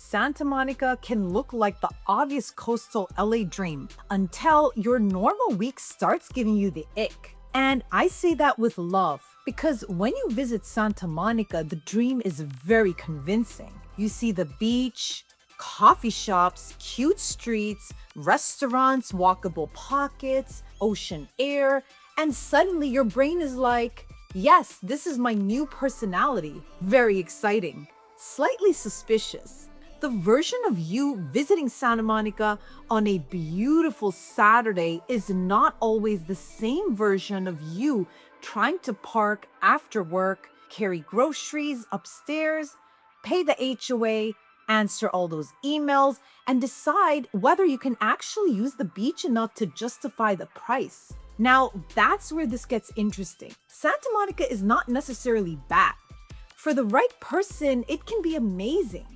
Santa Monica can look like the obvious coastal LA dream until your normal week starts giving you the ick. And I say that with love because when you visit Santa Monica, the dream is very convincing. You see the beach, coffee shops, cute streets, restaurants, walkable pockets, ocean air, and suddenly your brain is like, yes, this is my new personality. Very exciting. Slightly suspicious. The version of you visiting Santa Monica on a beautiful Saturday is not always the same version of you trying to park after work, carry groceries upstairs, pay the HOA, answer all those emails, and decide whether you can actually use the beach enough to justify the price. Now, that's where this gets interesting. Santa Monica is not necessarily bad. For the right person, it can be amazing.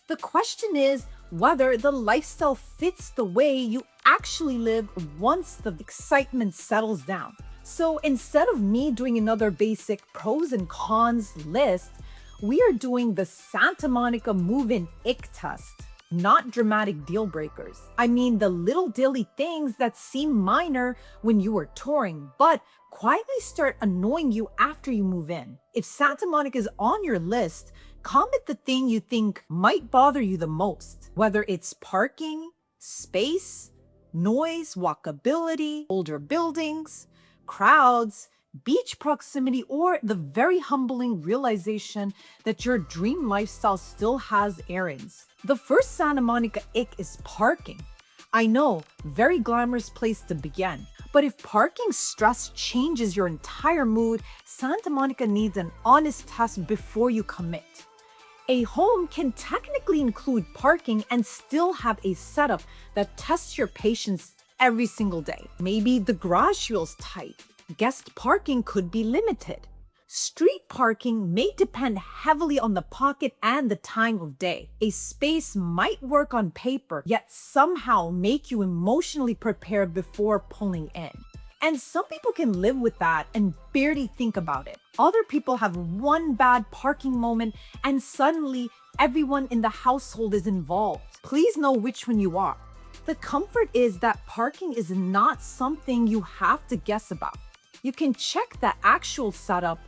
The question is whether the lifestyle fits the way you actually live once the excitement settles down. So instead of me doing another basic pros and cons list, we are doing the Santa Monica move-in ick test, not dramatic deal breakers. I mean the little daily things that seem minor when you are touring, but quietly start annoying you after you move in. If Santa Monica is on your list, comment the thing you think might bother you the most, whether it's parking, space, noise, walkability, older buildings, crowds, beach proximity, or the very humbling realization that your dream lifestyle still has errands. The first Santa Monica ick is parking. I know, very glamorous place to begin. But if parking stress changes your entire mood, Santa Monica needs an honest test before you commit. A home can technically include parking and still have a setup that tests your patience every single day. Maybe the garage feels tight. Guest parking could be limited. Street parking may depend heavily on the pocket and the time of day. A space might work on paper, yet somehow make you emotionally prepared before pulling in. And some people can live with that and barely think about it. Other people have one bad parking moment and suddenly everyone in the household is involved. Please know which one you are. The comfort is that parking is not something you have to guess about. You can check the actual setup,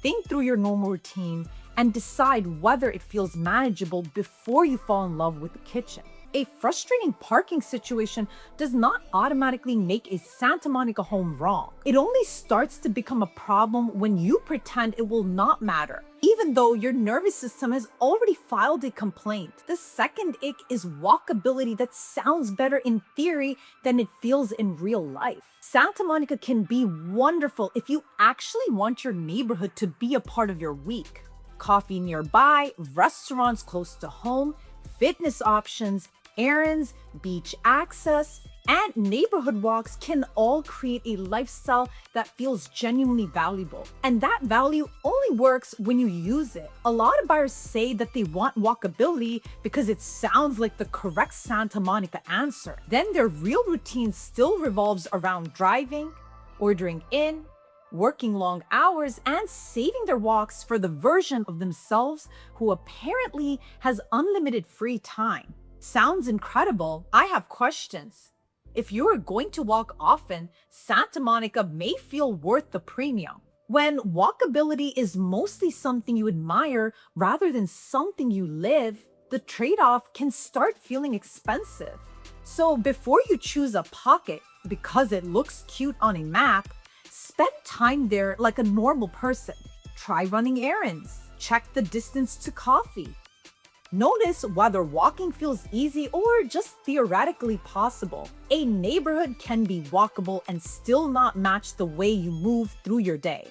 think through your normal routine, and decide whether it feels manageable before you fall in love with the kitchen. A frustrating parking situation does not automatically make a Santa Monica home wrong. It only starts to become a problem when you pretend it will not matter, even though your nervous system has already filed a complaint. The second ick is walkability that sounds better in theory than it feels in real life. Santa Monica can be wonderful if you actually want your neighborhood to be a part of your week. Coffee nearby, restaurants close to home, fitness options, errands, beach access, and neighborhood walks can all create a lifestyle that feels genuinely valuable. And that value only works when you use it. A lot of buyers say that they want walkability because it sounds like the correct Santa Monica answer. Then their real routine still revolves around driving, ordering in, working long hours, and saving their walks for the version of themselves who apparently has unlimited free time. Sounds incredible. I have questions. If you are going to walk often, Santa Monica may feel worth the premium. When walkability is mostly something you admire rather than something you live, the trade-off can start feeling expensive. So before you choose a pocket because it looks cute on a map, spend time there like a normal person. Try running errands. Check the distance to coffee. Notice whether walking feels easy or just theoretically possible. A neighborhood can be walkable and still not match the way you move through your day.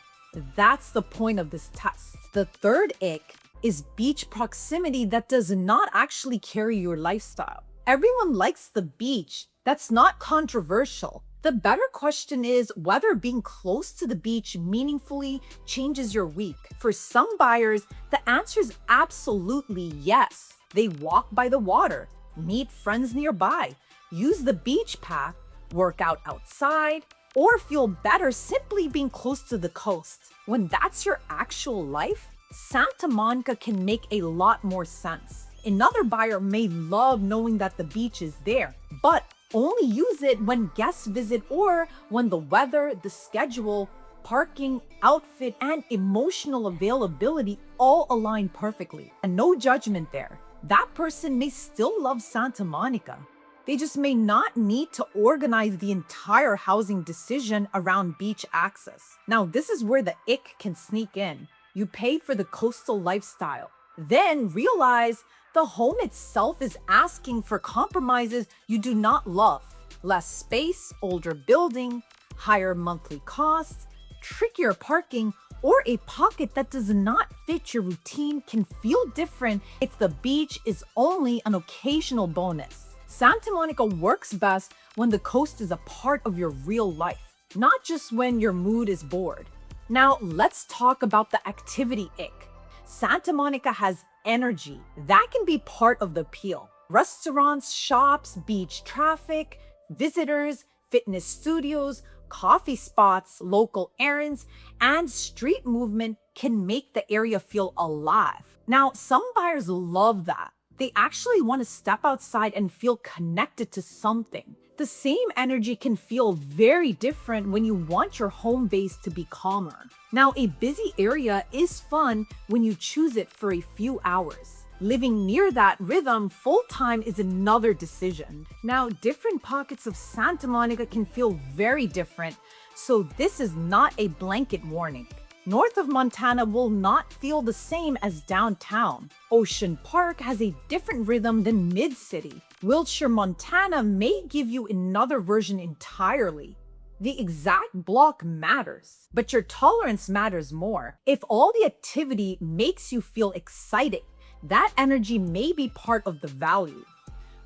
That's the point of this test. The third ick is beach proximity that does not actually carry your lifestyle. Everyone likes the beach. That's not controversial. The better question is whether being close to the beach meaningfully changes your week. For some buyers, the answer is absolutely yes. They walk by the water, meet friends nearby, use the beach path, work out outside, or feel better simply being close to the coast. When that's your actual life, Santa Monica can make a lot more sense. Another buyer may love knowing that the beach is there, but only use it when guests visit or when the weather, the schedule, parking, outfit, and emotional availability all align perfectly. And no judgment there. That person may still love Santa Monica. They just may not need to organize the entire housing decision around beach access. Now, this is where the ick can sneak in. You pay for the coastal lifestyle, then realize the home itself is asking for compromises you do not love. Less space, older building, higher monthly costs, trickier parking, or a pocket that does not fit your routine can feel different if the beach is only an occasional bonus. Santa Monica works best when the coast is a part of your real life, not just when your mood is bored. Now, let's talk about the activity ick. Santa Monica has energy. That can be part of the appeal. Restaurants, shops, beach traffic, visitors, fitness studios, coffee spots, local errands, and street movement can make the area feel alive. Now, some buyers love that. They actually want to step outside and feel connected to something. The same energy can feel very different when you want your home base to be calmer. Now, a busy area is fun when you choose it for a few hours. Living near that rhythm full-time is another decision. Now, different pockets of Santa Monica can feel very different, so this is not a blanket warning. North of Montana will not feel the same as downtown. Ocean Park has a different rhythm than Mid-City. Wilshire, Montana may give you another version entirely. The exact block matters, but your tolerance matters more. If all the activity makes you feel excited, that energy may be part of the value.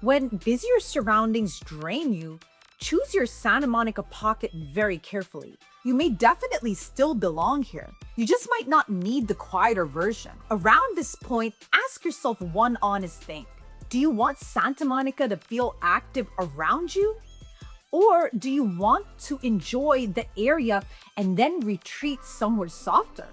When busier surroundings drain you, choose your Santa Monica pocket very carefully. You may definitely still belong here. You just might not need the quieter version. Around this point, ask yourself one honest thing. Do you want Santa Monica to feel active around you? Or do you want to enjoy the area and then retreat somewhere softer?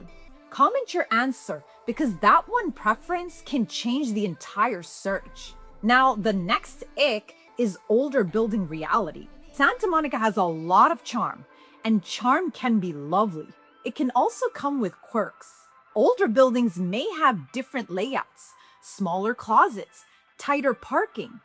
Comment your answer because that one preference can change the entire search. Now, the next ick is older building reality. Santa Monica has a lot of charm, and charm can be lovely. It can also come with quirks. Older buildings may have different layouts, smaller closets, tighter parking,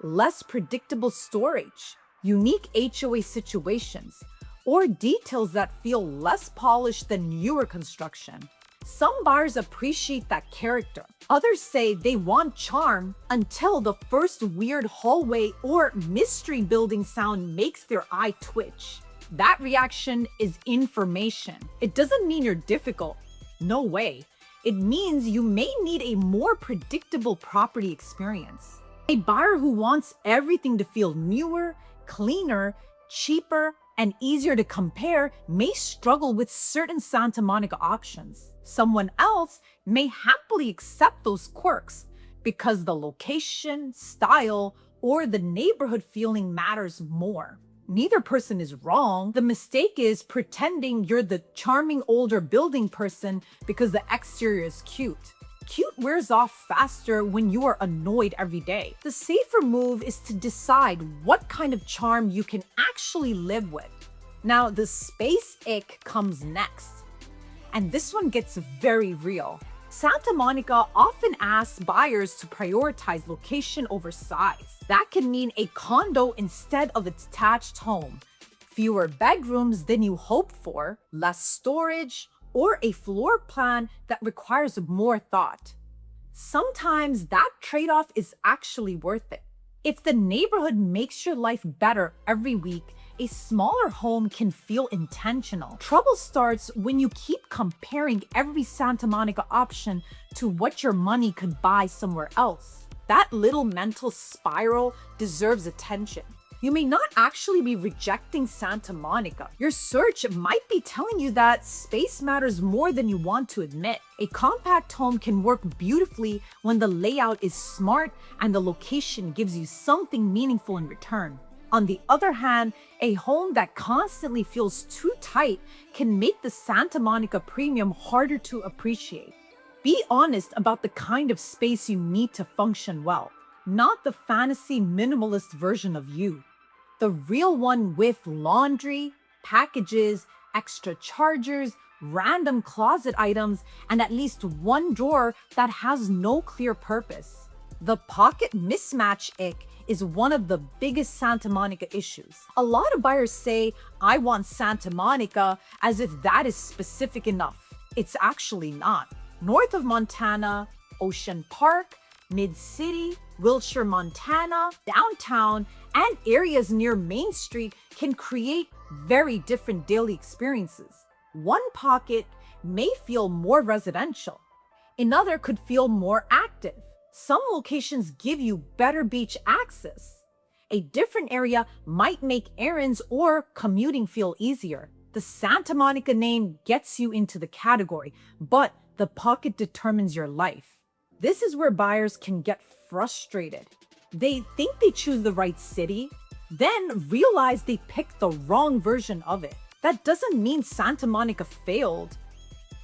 less predictable storage, unique HOA situations, or details that feel less polished than newer construction. Some buyers appreciate that character. Others say they want charm until the first weird hallway or mystery building sound makes their eye twitch. That reaction is information. It doesn't mean you're difficult. No way. It means you may need a more predictable property experience. A buyer who wants everything to feel newer, cleaner, cheaper, and easier to compare may struggle with certain Santa Monica options. Someone else may happily accept those quirks because the location, style, or the neighborhood feeling matters more. Neither person is wrong. The mistake is pretending you're the charming older building person because the exterior is cute. Cute wears off faster when you are annoyed every day. The safer move is to decide what kind of charm you can actually live with. Now, the space ick comes next. And this one gets very real. Santa Monica often asks buyers to prioritize location over size. That can mean a condo instead of a detached home, fewer bedrooms than you hoped for, less storage, or a floor plan that requires more thought. Sometimes that trade-off is actually worth it. If the neighborhood makes your life better every week, a smaller home can feel intentional. Trouble starts when you keep comparing every Santa Monica option to what your money could buy somewhere else. That little mental spiral deserves attention. You may not actually be rejecting Santa Monica. Your search might be telling you that space matters more than you want to admit. A compact home can work beautifully when the layout is smart and the location gives you something meaningful in return. On the other hand, a home that constantly feels too tight can make the Santa Monica premium harder to appreciate. Be honest about the kind of space you need to function well, not the fantasy minimalist version of you. The real one with laundry, packages, extra chargers, random closet items, and at least one drawer that has no clear purpose. The pocket mismatch ick is one of the biggest Santa Monica issues. A lot of buyers say, I want Santa Monica, as if that is specific enough. It's actually not. North of Montana, Ocean Park, Mid-City, Wilshire, Montana, downtown, and areas near Main Street can create very different daily experiences. One pocket may feel more residential. Another could feel more active. Some locations give you better beach access. A different area might make errands or commuting feel easier. The Santa Monica name gets you into the category, but the pocket determines your life. This is where buyers can get frustrated. They think they choose the right city, then realize they picked the wrong version of it. That doesn't mean Santa Monica failed.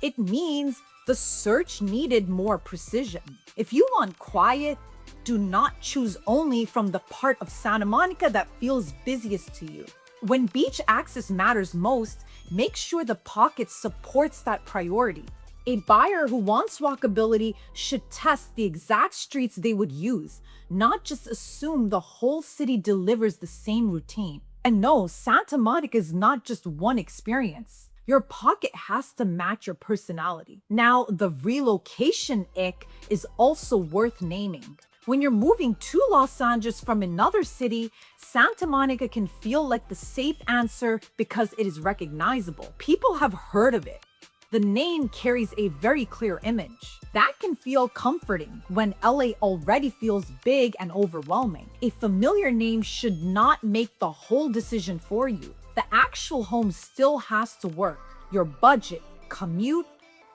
It means the search needed more precision. If you want quiet, do not choose only from the part of Santa Monica that feels busiest to you. When beach access matters most, make sure the pocket supports that priority. A buyer who wants walkability should test the exact streets they would use, not just assume the whole city delivers the same routine. And no, Santa Monica is not just one experience. Your pocket has to match your personality. Now, the relocation ick is also worth naming. When you're moving to Los Angeles from another city, Santa Monica can feel like the safe answer because it is recognizable. People have heard of it. The name carries a very clear image. That can feel comforting when LA already feels big and overwhelming. A familiar name should not make the whole decision for you. The actual home still has to work. Your budget, commute,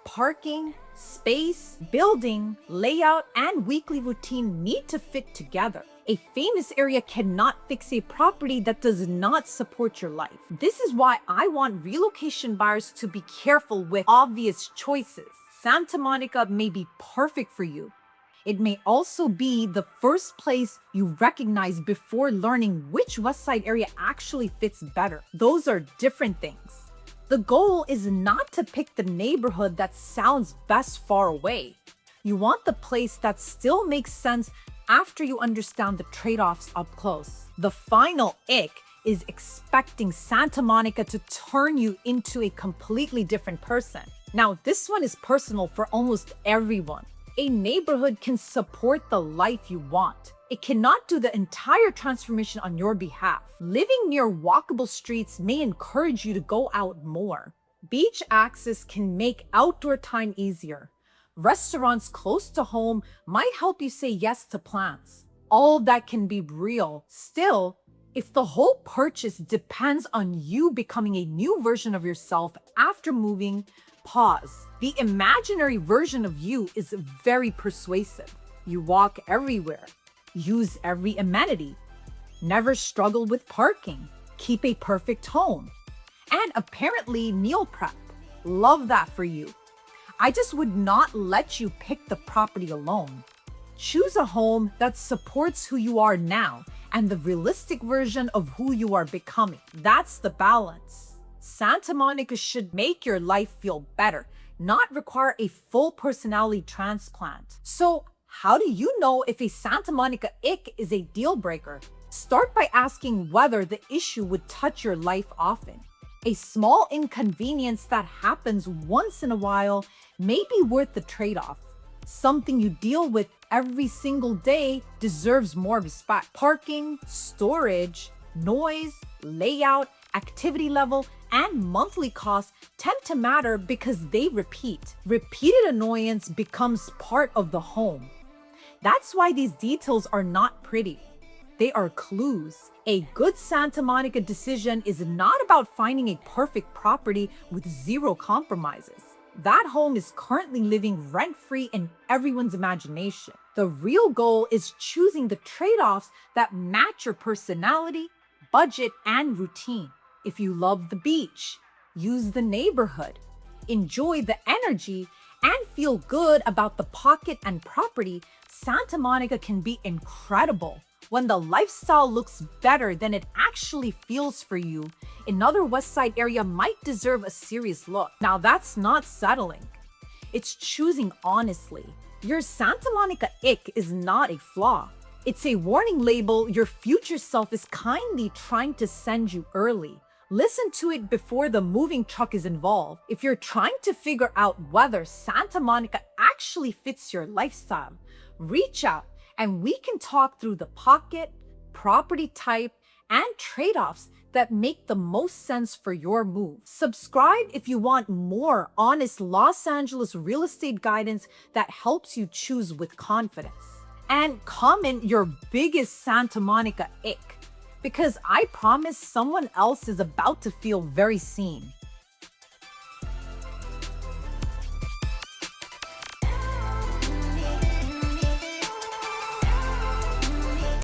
parking, space, building, layout, and weekly routine need to fit together. A famous area cannot fix a property that does not support your life. This is why I want relocation buyers to be careful with obvious choices. Santa Monica may be perfect for you. It may also be the first place you recognize before learning which westside area actually fits better. Those are different things. The goal is not to pick the neighborhood that sounds best far away. You want the place that still makes sense after you understand the trade-offs up close. The final ick is expecting Santa Monica to turn you into a completely different person. Now, this one is personal for almost everyone. A neighborhood can support the life you want. It cannot do the entire transformation on your behalf. Living near walkable streets may encourage you to go out more. Beach access can make outdoor time easier. Restaurants close to home might help you say yes to plans. All that can be real. Still, if the whole purchase depends on you becoming a new version of yourself after moving, pause. The imaginary version of you is very persuasive. You walk everywhere, use every amenity, never struggle with parking, keep a perfect home, and apparently meal prep. Love that for you. I just would not let you pick the property alone. Choose a home that supports who you are now and the realistic version of who you are becoming. That's the balance. Santa Monica should make your life feel better, not require a full personality transplant. So, how do you know if a Santa Monica ick is a deal breaker? Start by asking whether the issue would touch your life often. A small inconvenience that happens once in a while may be worth the trade-off. Something you deal with every single day deserves more respect. Parking, storage, noise, layout, activity level, and monthly costs tend to matter because they repeat. Repeated annoyance becomes part of the home. That's why these details are not pretty. They are clues. A good Santa Monica decision is not about finding a perfect property with zero compromises. That home is currently living rent-free in everyone's imagination. The real goal is choosing the trade-offs that match your personality, budget, and routine. If you love the beach, use the neighborhood, enjoy the energy, and feel good about the pocket and property, Santa Monica can be incredible. When the lifestyle looks better than it actually feels for you, another West Side area might deserve a serious look. Now, that's not settling. It's choosing honestly. Your Santa Monica ick is not a flaw. It's a warning label your future self is kindly trying to send you early. Listen to it before the moving truck is involved. If you're trying to figure out whether Santa Monica actually fits your lifestyle, reach out and we can talk through the pocket, property type, and trade-offs that make the most sense for your move. Subscribe if you want more honest Los Angeles real estate guidance that helps you choose with confidence. And comment your biggest Santa Monica ick, because I promise someone else is about to feel very seen.